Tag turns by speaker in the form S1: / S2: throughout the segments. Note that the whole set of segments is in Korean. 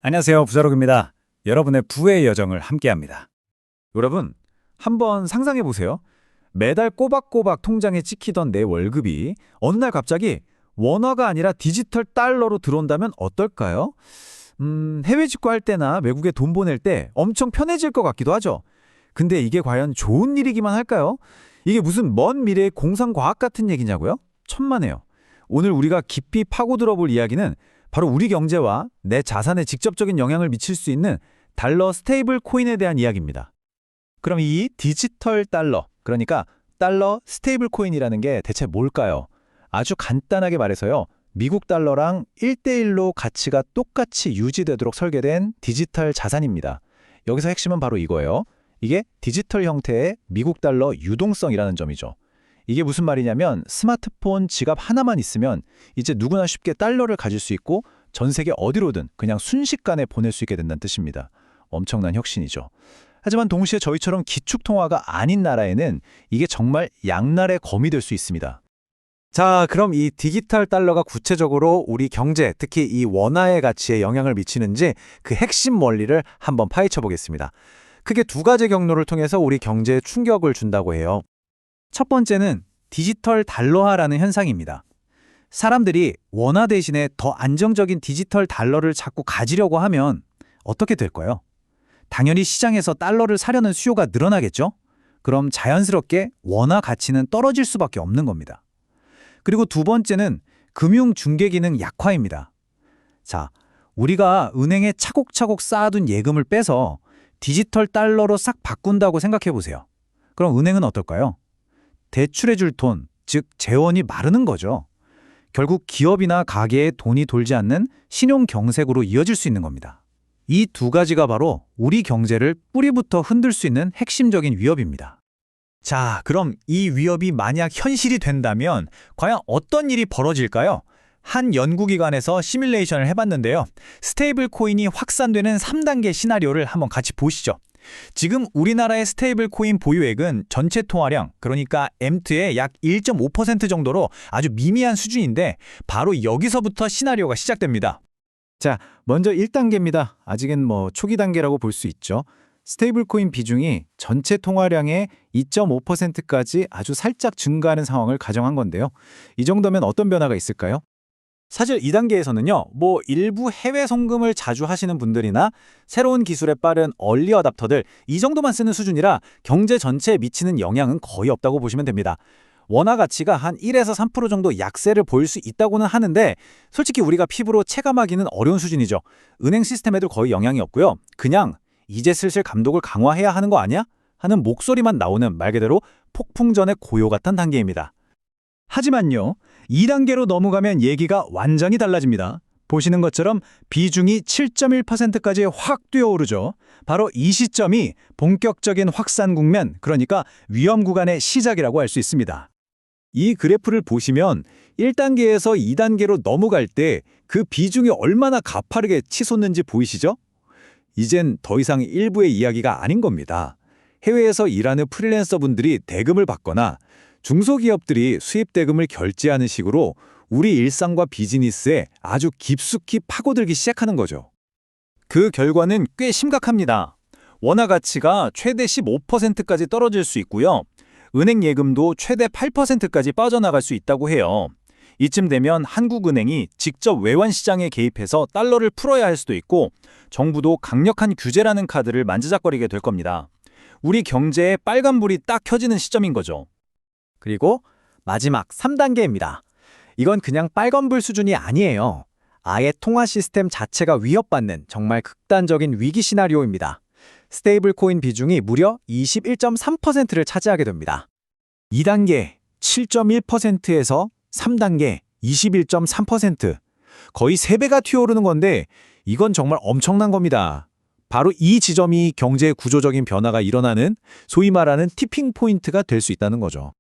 S1: 안녕하세요. 부자록입니다. 여러분의 부의 여정을 함께합니다.
S2: 여러분, 한번 상상해 보세요. 매달 꼬박꼬박 통장에 찍히던 내 월급이 어느 날 갑자기 원화가 아니라 디지털 달러로 들어온다면 어떨까요? 해외 직구할 때나 외국에 돈 보낼 때 엄청 편해질 것 같기도 하죠. 근데 이게 과연 좋은 일이기만 할까요? 이게 무슨 먼 미래의 공상과학 같은 얘기냐고요? 천만에요. 오늘 우리가 깊이 파고들어 볼 이야기는 바로 우리 경제와 내 자산에 직접적인 영향을 미칠 수 있는 달러 스테이블 코인에 대한 이야기입니다. 그럼 이 디지털 달러, 그러니까 달러 스테이블 코인이라는 게 대체 뭘까요? 아주 간단하게 말해서요. 미국 달러랑 1대1로 가치가 똑같이 유지되도록 설계된 디지털 자산입니다. 여기서 핵심은 바로 이거예요. 이게 디지털 형태의 미국 달러 유동성이라는 점이죠. 이게 무슨 말이냐면 스마트폰, 지갑 하나만 있으면 이제 누구나 쉽게 달러를 가질 수 있고 전 세계 어디로든 그냥 순식간에 보낼 수 있게 된다는 뜻입니다. 엄청난 혁신이죠. 하지만 동시에 저희처럼 기축통화가 아닌 나라에는 이게 정말 양날의 검이 될 수 있습니다.
S1: 자, 그럼 이 디지털 달러가 구체적으로 우리 경제, 특히 이 원화의 가치에 영향을 미치는지 그 핵심 원리를 한번 파헤쳐 보겠습니다. 크게 두 가지 경로를 통해서 우리 경제에 충격을 준다고 해요. 첫 번째는 디지털 달러화라는 현상입니다. 사람들이 원화 대신에 더 안정적인 디지털 달러를 자꾸 가지려고 하면 어떻게 될까요? 당연히 시장에서 달러를 사려는 수요가 늘어나겠죠? 그럼 자연스럽게 원화 가치는 떨어질 수밖에 없는 겁니다. 그리고 두 번째는 금융 중개 기능 약화입니다. 자, 우리가 은행에 차곡차곡 쌓아둔 예금을 빼서 디지털 달러로 싹 바꾼다고 생각해 보세요. 그럼 은행은 어떨까요? 대출해줄 돈, 즉 재원이 마르는 거죠. 결국 기업이나 가게에 돈이 돌지 않는 신용 경색으로 이어질 수 있는 겁니다. 이 두 가지가 바로 우리 경제를 뿌리부터 흔들 수 있는 핵심적인 위협입니다.
S2: 자, 그럼 이 위협이 만약 현실이 된다면 과연 어떤 일이 벌어질까요? 한 연구기관에서 시뮬레이션을 해봤는데요. 스테이블 코인이 확산되는 3단계 시나리오를 한번 같이 보시죠. 지금 우리나라의 스테이블 코인 보유액은 전체 통화량, 그러니까 M2의 약 1.5% 정도로 아주 미미한 수준인데 바로 여기서부터 시나리오가 시작됩니다.
S1: 자, 먼저 1단계입니다. 아직은 초기 단계라고 볼 수 있죠. 스테이블 코인 비중이 전체 통화량의 2.5%까지 아주 살짝 증가하는 상황을 가정한 건데요. 이 정도면 어떤 변화가 있을까요? 사실 2단계에서는요, 일부 해외 송금을 자주 하시는 분들이나 새로운 기술에 빠른 얼리 어답터들, 이 정도만 쓰는 수준이라 경제 전체에 미치는 영향은 거의 없다고 보시면 됩니다. 원화 가치가 한 1에서 3% 정도 약세를 보일 수 있다고는 하는데 솔직히 우리가 피부로 체감하기는 어려운 수준이죠. 은행 시스템에도 거의 영향이 없고요. 그냥 이제 슬슬 감독을 강화해야 하는 거 아니야? 하는 목소리만 나오는 말 그대로 폭풍 전의 고요 같은 단계입니다.
S2: 하지만요, 2단계로 넘어가면 얘기가 완전히 달라집니다. 보시는 것처럼 비중이 7.1%까지 확 뛰어오르죠. 바로 이 시점이 본격적인 확산 국면, 그러니까 위험 구간의 시작이라고 할 수 있습니다. 이 그래프를 보시면 1단계에서 2단계로 넘어갈 때 그 비중이 얼마나 가파르게 치솟는지 보이시죠? 이젠 더 이상 일부의 이야기가 아닌 겁니다. 해외에서 일하는 프리랜서분들이 대금을 받거나 중소기업들이 수입 대금을 결제하는 식으로 우리 일상과 비즈니스에 아주 깊숙이 파고들기 시작하는 거죠. 그 결과는 꽤 심각합니다. 원화 가치가 최대 15%까지 떨어질 수 있고요. 은행 예금도 최대 8%까지 빠져나갈 수 있다고 해요. 이쯤 되면 한국은행이 직접 외환 시장에 개입해서 달러를 풀어야 할 수도 있고 정부도 강력한 규제라는 카드를 만지작거리게 될 겁니다. 우리 경제에 빨간불이 딱 켜지는 시점인 거죠.
S1: 그리고 마지막 3단계입니다. 이건 그냥 빨간불 수준이 아니에요. 아예 통화 시스템 자체가 위협받는 정말 극단적인 위기 시나리오입니다. 스테이블 코인 비중이 무려 21.3%를 차지하게 됩니다. 2단계 7.1%에서 3단계 21.3%. 거의 3배가 튀어오르는 건데 이건 정말 엄청난 겁니다. 바로 이 지점이 경제 구조적인 변화가 일어나는 소위 말하는 티핑 포인트가 될 수 있다는 거죠.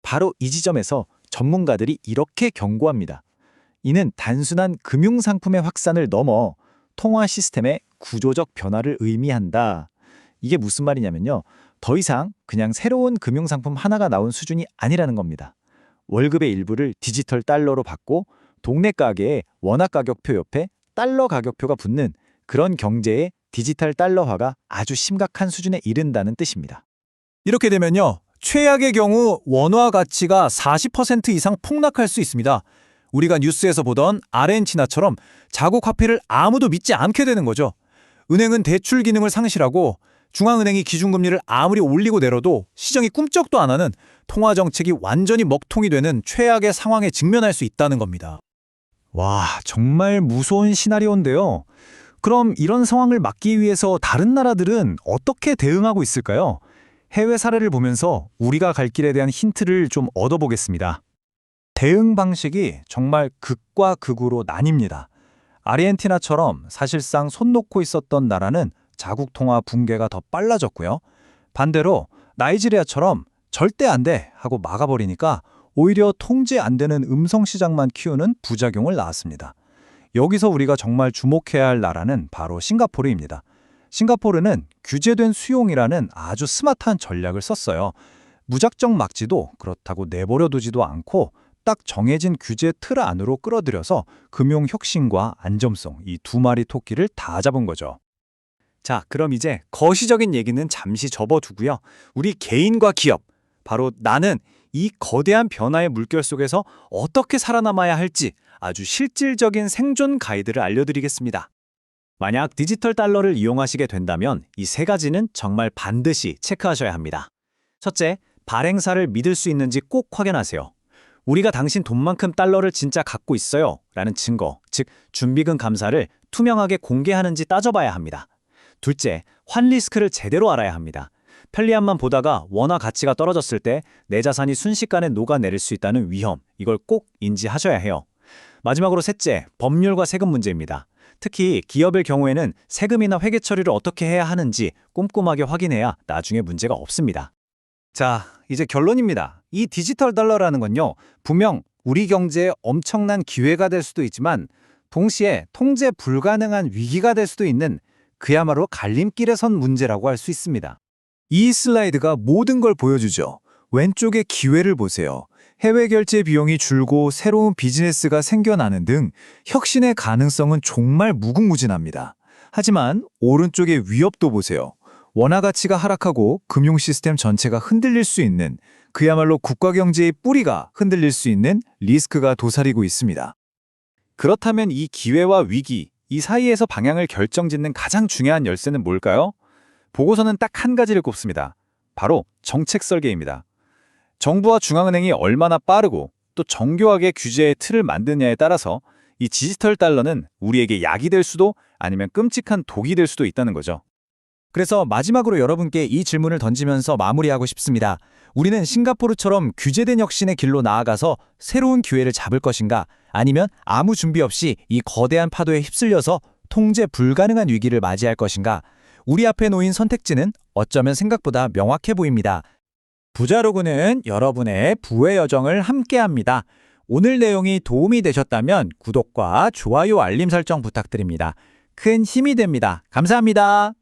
S1: 바로 이 지점에서 전문가들이 이렇게 경고합니다. 이는 단순한 금융상품의 확산을 넘어 통화 시스템의 구조적 변화를 의미한다. 이게 무슨 말이냐면요. 더 이상 그냥 새로운 금융상품 하나가 나온 수준이 아니라는 겁니다. 월급의 일부를 디지털 달러로 받고 동네 가게에 원화 가격표 옆에 달러 가격표가 붙는 그런 경제의 디지털 달러화가 아주 심각한 수준에 이른다는 뜻입니다.
S2: 이렇게 되면요, 최악의 경우 원화 가치가 40% 이상 폭락할 수 있습니다. 우리가 뉴스에서 보던 아르헨티나처럼 자국 화폐를 아무도 믿지 않게 되는 거죠. 은행은 대출 기능을 상실하고 중앙은행이 기준금리를 아무리 올리고 내려도 시장이 꿈쩍도 안 하는 통화 정책이 완전히 먹통이 되는 최악의 상황에 직면할 수 있다는 겁니다. 와, 정말 무서운 시나리오인데요. 그럼 이런 상황을 막기 위해서 다른 나라들은 어떻게 대응하고 있을까요? 해외 사례를 보면서 우리가 갈 길에 대한 힌트를 좀 얻어보겠습니다. 대응 방식이 정말 극과 극으로 나뉩니다. 아르헨티나처럼 사실상 손 놓고 있었던 나라는 자국 통화 붕괴가 더 빨라졌고요. 반대로 나이지리아처럼 절대 안 돼 하고 막아버리니까 오히려 통제 안 되는 음성 시장만 키우는 부작용을 낳았습니다. 여기서 우리가 정말 주목해야 할 나라는 바로 싱가포르입니다. 싱가포르는 규제된 수용이라는 아주 스마트한 전략을 썼어요. 무작정 막지도 그렇다고 내버려두지도 않고 딱 정해진 규제 틀 안으로 끌어들여서 금융 혁신과 안정성, 이 두 마리 토끼를 다 잡은 거죠. 자, 그럼 이제 거시적인 얘기는 잠시 접어두고요. 우리 개인과 기업, 바로 나는 이 거대한 변화의 물결 속에서 어떻게 살아남아야 할지 아주 실질적인 생존 가이드를 알려드리겠습니다. 만약 디지털 달러를 이용하시게 된다면 이 세 가지는 정말 반드시 체크하셔야 합니다. 첫째, 발행사를 믿을 수 있는지 꼭 확인하세요. 우리가 당신 돈만큼 달러를 진짜 갖고 있어요 라는 증거, 즉 준비금 감사를 투명하게 공개하는지 따져봐야 합니다. 둘째, 환 리스크를 제대로 알아야 합니다. 편리함만 보다가 원화 가치가 떨어졌을 때 내 자산이 순식간에 녹아내릴 수 있다는 위험, 이걸 꼭 인지하셔야 해요. 마지막으로 셋째, 법률과 세금 문제입니다. 특히 기업의 경우에는 세금이나 회계 처리를 어떻게 해야 하는지 꼼꼼하게 확인해야 나중에 문제가 없습니다. 자, 이제 결론입니다. 이 디지털 달러라는 건요, 분명 우리 경제에 엄청난 기회가 될 수도 있지만 동시에 통제 불가능한 위기가 될 수도 있는 그야말로 갈림길에 선 문제라고 할 수 있습니다. 이 슬라이드가 모든 걸 보여주죠. 왼쪽의 기회를 보세요. 해외 결제 비용이 줄고 새로운 비즈니스가 생겨나는 등 혁신의 가능성은 정말 무궁무진합니다. 하지만 오른쪽의 위협도 보세요. 원화 가치가 하락하고 금융 시스템 전체가 흔들릴 수 있는, 그야말로 국가 경제의 뿌리가 흔들릴 수 있는 리스크가 도사리고 있습니다. 그렇다면 이 기회와 위기, 이 사이에서 방향을 결정짓는 가장 중요한 열쇠는 뭘까요? 보고서는 딱 한 가지를 꼽습니다. 바로 정책 설계입니다. 정부와 중앙은행이 얼마나 빠르고 또 정교하게 규제의 틀을 만드냐에 따라서 이 디지털 달러는 우리에게 약이 될 수도 아니면 끔찍한 독이 될 수도 있다는 거죠. 그래서 마지막으로 여러분께 이 질문을 던지면서 마무리하고 싶습니다. 우리는 싱가포르처럼 규제된 혁신의 길로 나아가서 새로운 기회를 잡을 것인가? 아니면 아무 준비 없이 이 거대한 파도에 휩쓸려서 통제 불가능한 위기를 맞이할 것인가? 우리 앞에 놓인 선택지는 어쩌면 생각보다 명확해 보입니다. 부자로그는 여러분의 부의 여정을 함께합니다. 오늘 내용이 도움이 되셨다면 구독과 좋아요 알림 설정 부탁드립니다. 큰 힘이 됩니다. 감사합니다.